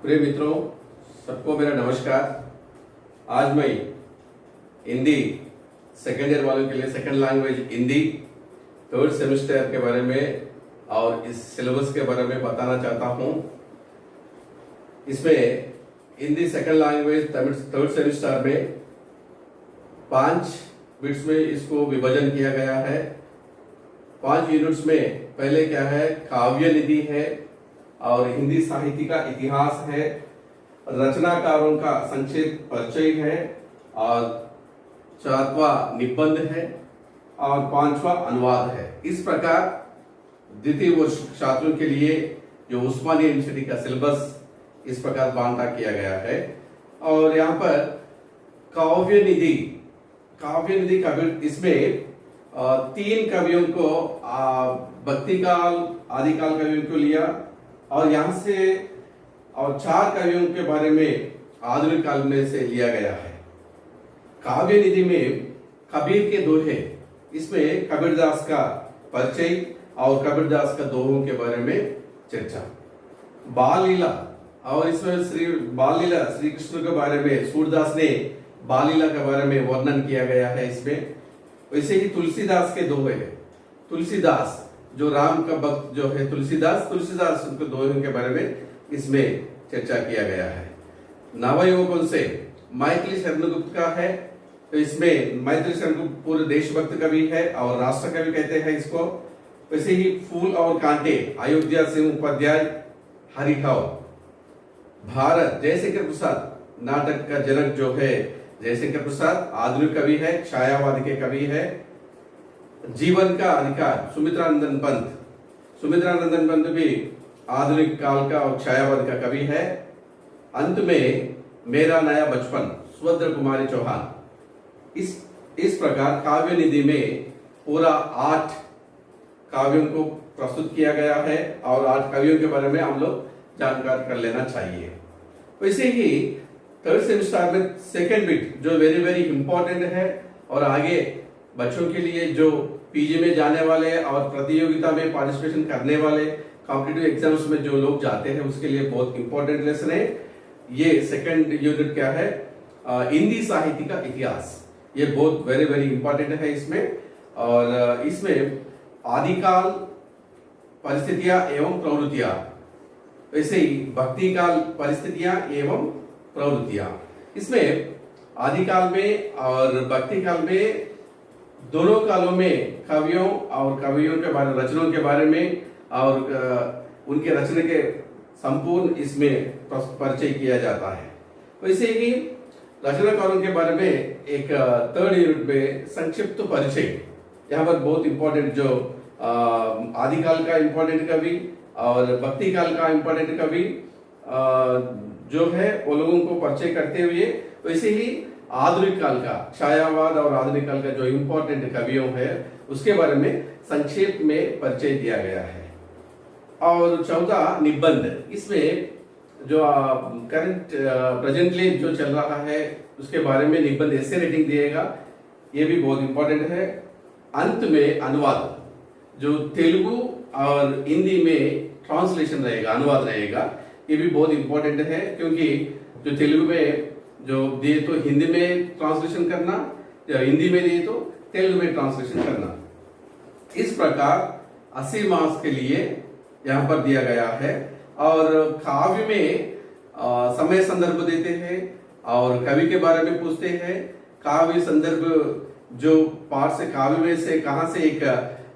प्रिय मित्रों, सबको मेरा नमस्कार। आज मैं हिंदी सेकेंड ईयर वालों के लिए second language Hindi third semester के बारे में और इस सिलेबस के बारे में बताना चाहता हूँ। इसमें Hindi second language third semester में 5 बिट्स में इसको विभाजन किया गया है। 5 यूनिट्स में पहले क्या है, काव्य निधि है और हिंदी साहित्य का इतिहास है, रचनाकारों का संक्षिप्त परिचय है और 4वां निबंध है और 5वां अनुवाद है। इस प्रकार द्वितीय वर्ष छात्रों के लिए जो उस्मानिया यूनिवर्सिटी का सिलेबस इस प्रकार बांटा किया गया है। और यहाँ पर काव्य निधि कवि, इसमें 3 कवियों को भक्ति काल आदिकाल कवियों को लिया और यहाँ से और 4 कवियों के बारे में आधुनिक काल में से लिया गया है। काव्य निधि में कबीर के दोहे, इसमें कबीरदास का परिचय और कबीरदास का दोहों के बारे में चर्चा। बाल लीला, और इसमें श्री कृष्ण के बारे में सूरदास ने बाल लीला के बारे में वर्णन किया गया है इसमें। वैसे ही तुलसीदास के दोहे है। तुलसीदास जो राम का भक्त जो है तुलसीदास उनके दोहों के बारे में इसमें चर्चा किया गया है। नवयुवकों से मैथिली शरण गुप्त का है, तो इसमें मैथिली शरण गुप्त पूरे देशभक्त कवि है और राष्ट्र कवि कहते हैं इसको। वैसे ही फूल और कांटे अयोध्या सिंह उपाध्याय, हरिभाव। भारत जयशंकर प्रसाद नाटक का जनक जो है जयशंकर प्रसाद आधुनिक कवि है, छायावाद के कवि है। जीवन का अधिकार सुमित्रानंदन पंत भी आधुनिक काल का और छायावाद का कवि है। अंत में मेरा नया बचपन सुभद्रा कुमारी चौहान। इस प्रकार काव्य निधि में पूरा 8 काव्यों को प्रस्तुत किया गया है और 8 कवियों के बारे में हम लोग जानकार कर लेना चाहिए। वैसे ही थर्ड सेमेस्टर में सेकेंड बिट जो वेरी वेरी इंपॉर्टेंट है और आगे बच्चों के लिए जो पीजी में जाने वाले और प्रतियोगिता में पार्टिसिपेशन करने वाले कॉम्पिटिटिव एग्जाम्स में जो लोग जाते हैं उसके लिए बहुत इंपॉर्टेंट लेसन है। ये सेकंड यूनिट क्या है, हिंदी साहित्य का इतिहास। ये बहुत वेरी वेरी इंपॉर्टेंट है इसमें। और इसमें आदिकाल परिस्थितियां एवं प्रवृत्तियां, वैसे ही भक्ति काल परिस्थितियां एवं प्रवृत्तियां। इसमें आदिकाल में और भक्ति काल में दोनों कालों में कवियों और कवियों के बारे रचनों के बारे में और उनके रचने के संपूर्ण इसमें परिचय किया जाता है। वैसे ही रचनाकारों के बारे में एक थर्ड यूनिट में संक्षिप्त परिचय। यहाँ पर बहुत इंपॉर्टेंट जो आदिकाल का इंपॉर्टेंट कवि और भक्ति काल का इंपॉर्टेंट कवि जो है वो लोगों को परिचय करते हुए, वैसे ही आधुनिक काल का छायावाद और आधुनिक काल का जो इंपॉर्टेंट कवियों है उसके बारे में संक्षेप में परिचय दिया गया है। और 14 निबंध, इसमें जो करंट प्रेजेंटली जो चल रहा है उसके बारे में निबंध ऐसे रेटिंग दिएगा, ये भी बहुत इंपॉर्टेंट है। अंत में अनुवाद, जो तेलुगु और हिंदी में ट्रांसलेशन रहेगा, अनुवाद रहेगा, ये भी बहुत इंपॉर्टेंट है क्योंकि जो तेलुगु में जो दिए तो हिंदी में ट्रांसलेशन करना, या हिंदी में दिए तो तेलुगु में ट्रांसलेशन करना। इस प्रकार 80 मार्क्स के लिए यहाँ पर दिया गया है। और काव्य में समय संदर्भ देते हैं और कवि के बारे में पूछते हैं। काव्य संदर्भ जो पाठ से काव्य में से कहाँ से एक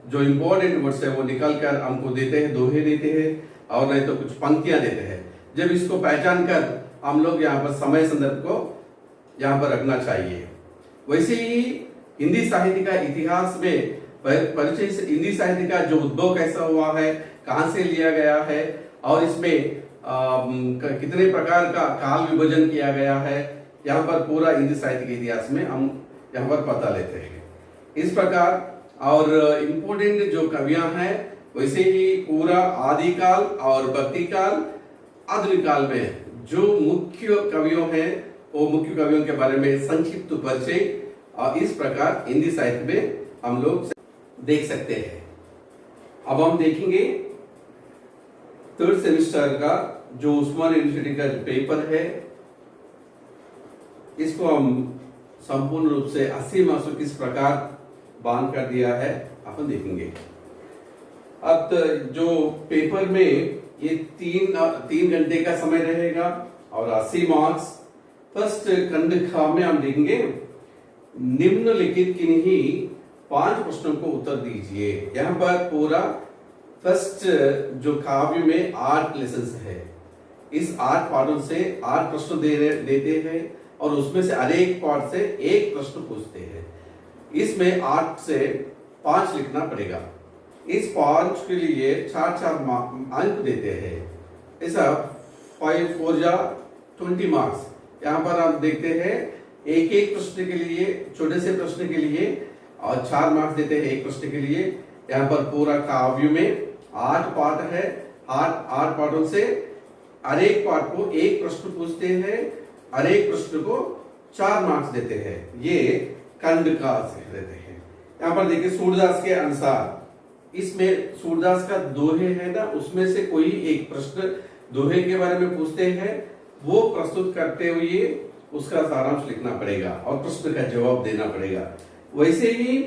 जो इंपॉर्टेंट वर्ड्स है वो निकाल कर हमको देते हैं, दोहे देते हैं और नहीं तो कुछ पंक्तियां देते हैं। जब इसको पहचान कर हम लोग यहाँ पर समय संदर्भ को यहाँ पर रखना चाहिए। वैसे ही हिंदी साहित्य का इतिहास में परिचय से हिंदी साहित्य का जो उद्भव कैसा हुआ है, कहाँ से लिया गया है और इसमें कितने प्रकार का काल विभाजन किया गया है, यहाँ पर पूरा हिंदी साहित्य के इतिहास में हम यहाँ पर पता लेते हैं। इस प्रकार और इम्पोर्टेंट जो कवियां हैं वैसे ही पूरा आदिकाल और भक्ति काल आधुनिक काल में जो मुख्य कवियों हैं वो मुख्य कवियों के बारे में संक्षिप्त परिचय और इस प्रकार हिंदी साहित्य में हम लोग देख सकते हैं। अब हम देखेंगे थर्ड सेमेस्टर का जो उस्मान यूनिवर्सिटी का पेपर है, इसको हम संपूर्ण रूप से 80 मार्क्स को किस प्रकार बांध कर दिया है अपन देखेंगे। अब जो पेपर में ये तीन घंटे का समय रहेगा और 80 मार्क्स। फर्स्ट खंड खा में हम देखेंगे, निम्नलिखित किन्हीं 5 प्रश्नों को उत्तर दीजिए। यहाँ पर पूरा फर्स्ट जो काव्य में 8 लेसन है, इस 8 पार्टों से 8 प्रश्न देते हैं और उसमें से हर एक पार्ट से एक प्रश्न पूछते हैं। इसमें 8 से 5 लिखना पड़ेगा। इस 5 के लिए 4 अंक देते हैं। ऐसा 5 4 जा 20 मार्क्स। यहाँ पर आप देखते हैं एक एक प्रश्न के लिए, छोटे से प्रश्न के लिए और 4 मार्क्स देते हैं एक प्रश्न के लिए। यहाँ पर पूरा काव्य में 8 पार्ट है, 8 पार्टों से हर एक पार्ट को एक प्रश्न पूछते हैं, हर एक प्रश्न को 4 मार्क्स देते हैं। ये खंड का देते हैं। यहाँ पर देखिए सूरदास के अनुसार, इसमें सूरदास का दोहे है ना, उसमें से कोई एक प्रश्न दोहे के बारे में पूछते हैं, वो प्रस्तुत करते हुए उसका सारांश लिखना पड़ेगा और प्रश्न का जवाब देना पड़ेगा। वैसे ही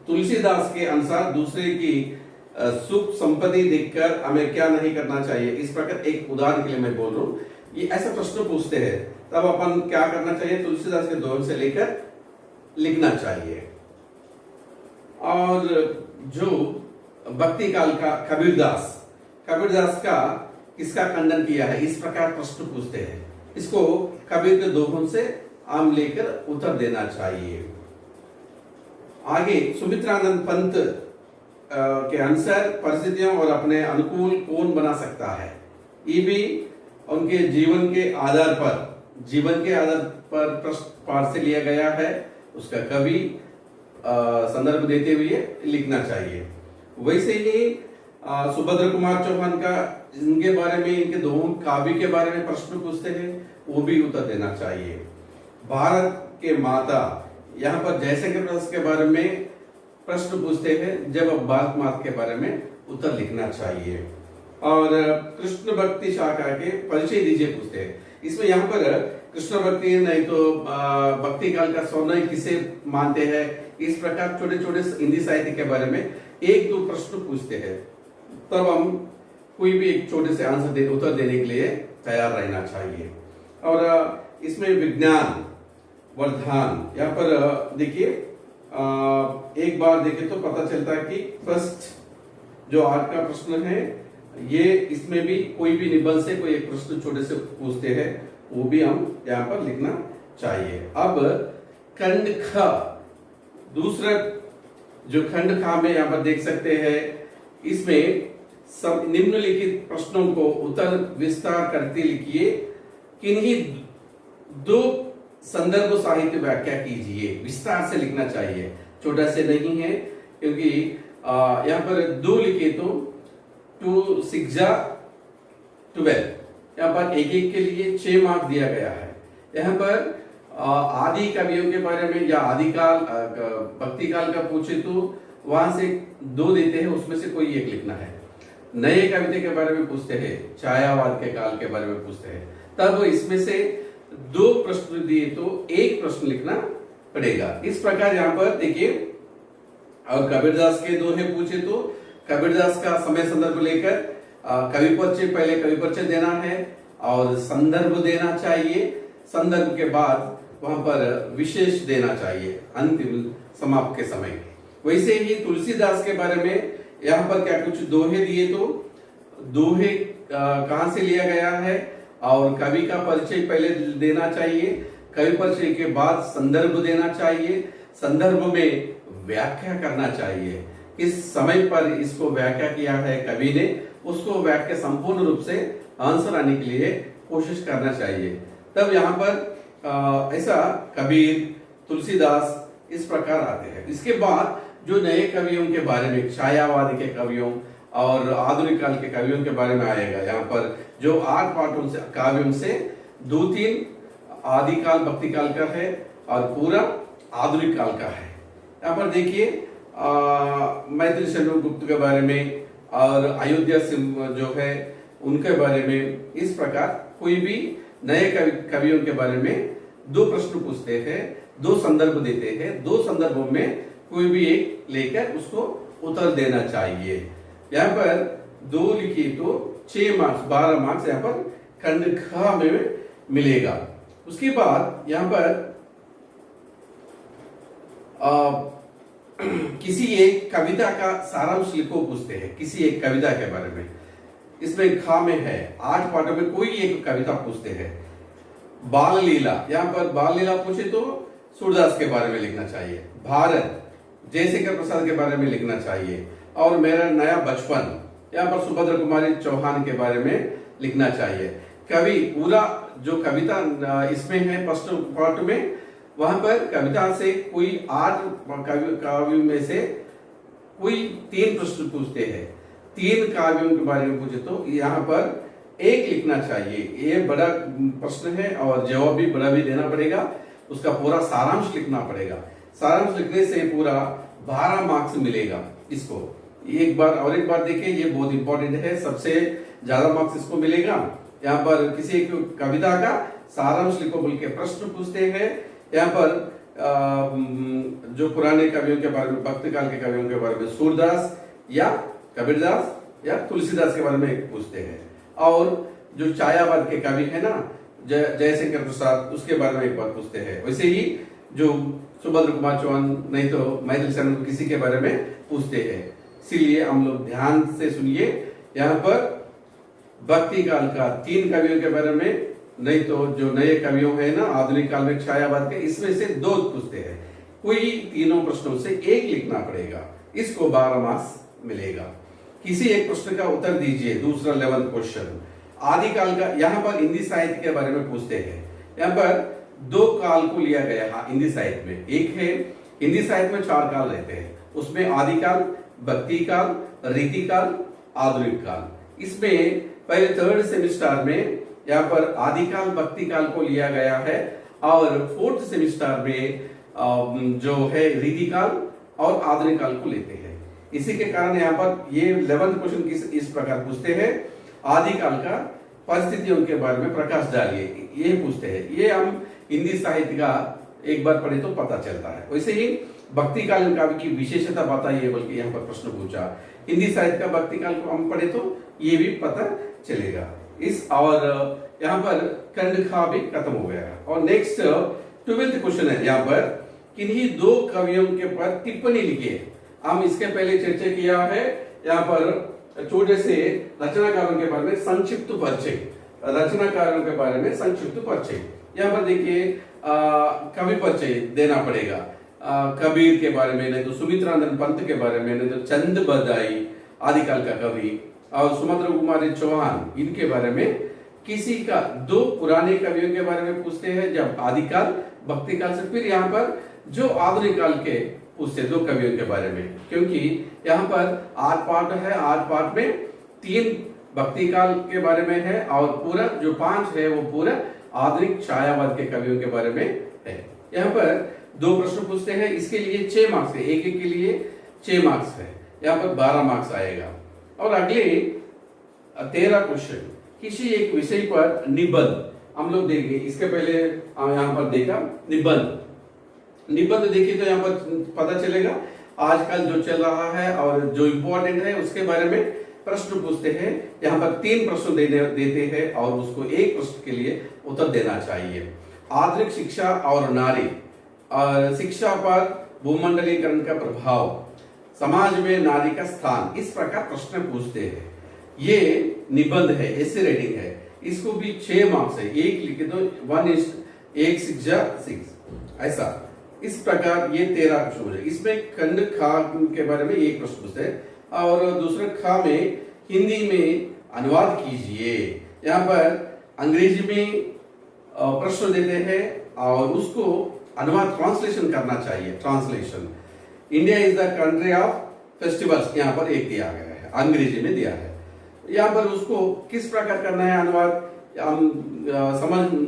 तुलसीदास के अनुसार दूसरे की सुख संपत्ति देखकर हमें क्या नहीं करना चाहिए, इस प्रकार एक उदाहरण के लिए मैं बोल रहा हूं। ये ऐसा प्रश्न पूछते हैं, तब अपन क्या करना चाहिए, तुलसीदास के दोहे से लेकर लिखना चाहिए। और जो भक्ति काल का कबीरदास का किसका खंडन किया है, इस प्रकार प्रश्न पूछते हैं। इसको कबीर के दोहों से आम लेकर उत्तर देना चाहिए। आगे सुमित्रानंद पंत के अनुसार परिस्थितियों और अपने अनुकूल कौन बना सकता है, ये भी उनके जीवन के आधार पर प्रश्न पाठ से लिया गया है। उसका कवि संदर्भ देते हुए लिखना चाहिए। वैसे ही सुभद्र कुमार चौहान का इनके बारे में, इनके दोनों काव्य के बारे में प्रश्न पूछते हैं, वो भी उत्तर देना चाहिए। भारत के माता, यहाँ पर जयशंकर के बारे में प्रश्न पूछते हैं, जब अब भारत माता के बारे में उत्तर लिखना चाहिए। और कृष्ण भक्ति शाखा के परिचय दीजिए पूछते हैं। इसमें यहाँ पर कृष्ण भक्ति नहीं तो भक्ति काल का स्वर्ण किसे मानते हैं, इस प्रकार छोटे छोटे हिंदी साहित्य के बारे में 1-2 प्रश्न पूछते हैं। तब हम कोई भी एक छोटे से आंसर उत्तर देने के लिए तैयार रहना चाहिए। और इसमें विज्ञान वर्धान, यहाँ पर देखिए एक बार देखें तो पता चलता है कि फर्स्ट जो 8 का प्रश्न है, ये इसमें भी कोई भी निबंध से कोई एक प्रश्न छोटे से पूछते हैं, वो भी हम यहाँ पर लिखना चाहिए। अब खंड ख, दूसरा जो खंड खा में यहाँ पर देख सकते हैं, इसमें सब निम्नलिखित प्रश्नों को उत्तर विस्तार करके लिखिए। किन्हीं 2 संदर्भ साहित्य व्याख्या कीजिए। विस्तार से लिखना चाहिए, छोटा से नहीं है, क्योंकि यहाँ पर 2 लिखे तो 2 6 12, यहाँ पर एक के लिए 6 मार्क्स दिया गया है। यहाँ पर आदि कवियों के बारे में या आदिकाल भक्ति काल का पूछे तो वहां से 2 देते हैं, उसमें से कोई एक लिखना है। नए कविता के बारे में पूछते हैं, छायावाद के काल के बारे में पूछते हैं, तब इसमें से 2 प्रश्न दिए तो एक प्रश्न लिखना पड़ेगा। इस प्रकार यहाँ पर देखिए, और कबीरदास के दोहे पूछे तो कबीरदास का समय संदर्भ लेकर कवि परिचय, पहले कवि परिचय देना है और संदर्भ देना चाहिए। संदर्भ के बाद वहां पर विशेष देना चाहिए अंतिम समाप्त के समय। वैसे ही तुलसीदास के बारे में यहाँ पर क्या कुछ दोहे दिए तो दोहे कहां से लिया गया है और कवि का परिचय पहले देना चाहिए, कवि परिचय के बाद संदर्भ देना चाहिए, संदर्भ में व्याख्या करना चाहिए, किस समय पर इसको व्याख्या किया है कवि ने, उसको व्याख्या संपूर्ण रूप से आंसर आने के लिए कोशिश करना चाहिए। तब यहाँ पर ऐसा कबीर, तुलसीदास इस प्रकार आते हैं। इसके बाद जो नए कवियों के बारे में, छायावादी के कवियों और आधुनिक काल के कवियों के बारे में आएगा। यहाँ पर जो 8 पाठों से काव्यों से 2-3 आदिकाल भक्ति काल का है और पूरा आधुनिक काल का है। यहाँ पर देखिए मैथिली शरण गुप्त के बारे में और अयोध्या सिंह जो है उनके बारे में इस प्रकार कोई भी नए कवियों के बारे में 2 प्रश्न पूछते हैं, 2 संदर्भ देते हैं, 2 संदर्भों में कोई भी एक लेकर उसको उत्तर देना चाहिए। यहाँ पर 2 लिखी तो 6 मार्क्स 12 मार्क्स यहाँ पर खंड ख में मिलेगा। उसके बाद यहाँ पर किसी एक कविता का सारांश लिखो पूछते हैं, किसी एक कविता के बारे में। इसमें खा में है 8 पाठों में कोई एक कविता पूछते हैं। बाल लीला, यहाँ पर बाल लीला पूछे तो सूरदास के बारे में लिखना चाहिए। भारत जयशंकर प्रसाद के बारे में लिखना चाहिए। और मेरा नया बचपन, यहाँ पर सुभद्रा कुमारी चौहान के बारे में लिखना चाहिए। कवि पूरा जो कविता इसमें है फर्स्ट पार्ट में, वहां पर कविता से कोई 8 काव्यों में से कोई 3 प्रश्न पूछते हैं। 3 काव्यों के बारे में पूछे तो यहाँ पर 1 लिखना चाहिए। ये बड़ा प्रश्न है और जवाब भी बड़ा भी देना पड़ेगा, उसका पूरा सारांश लिखना पड़ेगा। सारांश लिखने से पूरा 12 मार्क्स मिलेगा इसको। एक बार देखिए, ये बहुत इंपॉर्टेंट है, सबसे ज्यादा मार्क्स इसको मिलेगा। यहाँ पर किसी एक कविता का सारांश लिखो बोल के प्रश्न पूछते हैं। यहाँ पर जो पुराने कवियों के बारे में, भक्त काल के कवियों के बारे में सूरदास या कबीरदास या तुलसीदास के बारे में पूछते हैं। और जो छायावाद के कवि है ना, जयशंकर प्रसाद, उसके बारे में एक बार पूछते हैं। वैसे ही जो सुभद्रा कुमार चौहान नहीं तो मैथिली शरण, किसी के बारे में पूछते हैं। इसीलिए हम लोग ध्यान से सुनिए, यहाँ पर भक्ति काल का 3 कवियों के बारे में, नहीं तो जो नए कवियों है ना आधुनिक काल में छायावाद के, इसमें से 2 पूछते हैं। कोई तीनों प्रश्नों से 1 लिखना पड़ेगा, इसको 12 मार्क्स मिलेगा। किसी एक प्रश्न का उत्तर दीजिए। दूसरा 11th क्वेश्चन आदिकाल का, यहाँ पर हिंदी साहित्य के बारे में पूछते हैं। यहाँ पर 2 काल को लिया गया है हिंदी साहित्य में। एक है हिंदी साहित्य में 4 काल रहते हैं, उसमें आदिकाल, भक्ति काल, रीति काल, आधुनिक काल। इसमें पहले 3rd सेमिस्टर में यहाँ पर आदिकाल भक्ति काल को लिया गया है और 4th सेमिस्टर में जो है रीति काल और आधुनिक काल को लेते हैं। इसी के कारण यहाँ पर ये 11th क्वेश्चन इस प्रकार पूछते हैं, आदिकाल का परिस्थितियों के बारे में प्रकाश डालिए, ये पूछते हैं। ये हम हिंदी साहित्य का एक बार पढ़े तो पता चलता है। वैसे ही भक्ति कालीन काव्य की विशेषता बताइए बोल के यहाँ पर प्रश्न पूछा। हिंदी साहित्य का भक्ति काल को हम पढ़े तो ये भी पता चलेगा। इस और यहाँ पर खंड खा भी खत्म हो गया। और नेक्स्ट 12th क्वेश्चन है, यहाँ पर किन्हीं 2 कवियों के पर टिप्पणी लिखिए। हम इसके पहले चर्चा किया है, यहाँ पर छोटे से रचनाकारों के बारे में संक्षिप्त परिचय, रचनाकारों के बारे में संक्षिप्त परिचय। यहाँ पर देखिए कवि परिचय देना पड़ेगा। कबीर के बारे में, नहीं तो सुमित्रानंद पंत के बारे में, नहीं तो चंद बदाई आदिकाल का कवि, और सुभद्रा कुमारी चौहान, इनके बारे में किसी का 2 पुराने कवियों के बारे में पूछते हैं जब आदिकाल भक्ति काल से। फिर यहाँ पर जो आधुनिक काल के पूछते 2 कवियों के बारे में, क्योंकि यहाँ पर 8 पाठ है, 8 पाठ में 3 भक्ति काल के बारे में है और पूरा जो 5 है वो पूरा आधुनिक छायावाद के कवियों के बारे में है। यहाँ पर 2 प्रश्न पूछते हैं, इसके लिए 6 मार्क्स है, एक के लिए 6 मार्क्स है, यहाँ पर 12 मार्क्स आएगा। और अगले 13 क्वेश्चन किसी एक विषय पर निबंध हम लोग देखेंगे। इसके पहले यहाँ पर देखा निबंध देखिए तो यहाँ पर पता चलेगा आजकल जो चल रहा है और जो इम्पोर्टेंट है उसके बारे में प्रश्न पूछते हैं। यहाँ पर 3 प्रश्न देते हैं और उसको एक प्रश्न के लिए उत्तर देना चाहिए। आधुनिक शिक्षा और नारी, और शिक्षा पर भूमंडलीकरण का प्रभाव, समाज में नारी का स्थान, इस प्रकार प्रश्न पूछते हैं। ये निबंध है, ऐसे रेटिंग है, इसको भी 6 मार्क्स है। एक लिखे तो 1:6 ऐसा। इस प्रकार ये 13 प्रश्न है। इसमें खंड खा के बारे में एक प्रश्न पूछते हैं और दूसरे खा में हिंदी में अनुवाद कीजिए। यहाँ पर अंग्रेजी में प्रश्न देते हैं और उसको अनुवाद ट्रांसलेशन करना चाहिए। Translation, India is the country of festivals, यहाँ पर एक दिया गया है, अंग्रेजी में दिया है। यहाँ पर उसको किस प्रकार करना है अनुवाद, हम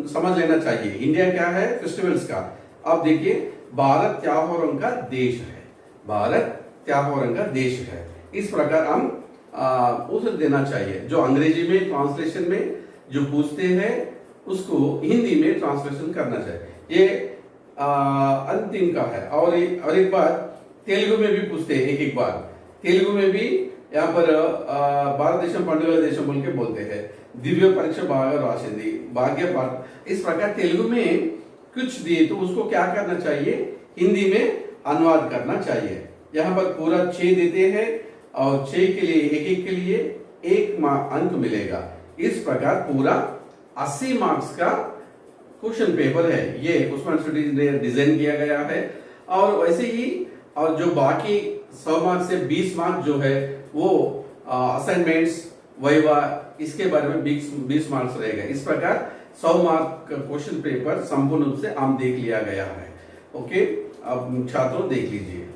समझ लेना चाहिए। इंडिया क्या है, फेस्टिवल्स का। अब देखिए, भारत त्योहारों का देश है, भारत त्योहारों का देश है। इस प्रकार हम उसे देना चाहिए। जो अंग्रेजी में ट्रांसलेशन में जो पूछते हैं उसको हिंदी में ट्रांसलेशन करना चाहिए। ये अंतिम का है। और एक बात तेलुगु में भी पूछते हैं, एक बार तेलुगु में भी यहाँ पर भारत देशम पंडुगल देशम बोल के बोलते हैं, दिव्य परीक्षा भाग राशिंदी भाग्य पाठ। इस प्रकार तेलुगु में कुछ दिए तो उसको क्या करना चाहिए, हिंदी में अनुवाद करना चाहिए। यहाँ पर पूरा 6 देते हैं और 6 के लिए एक के लिए 1 अंक मिलेगा। इस प्रकार पूरा 80 मार्क्स का क्वेश्चन पेपर है। ये उस्मान स्टडीज ने डिजाइन किया गया है। और वैसे ही और जो बाकी 100 मार्क्स से 20 मार्क्स जो है वो असाइनमेंट्स वाइवा इसके बारे में 20 मार्क्स रहेगा। इस प्रकार 100 मार्क का क्वेश्चन पेपर संपूर्ण रूप से आम देख लिया गया है। ओके, अब छात्रों देख लीजिए।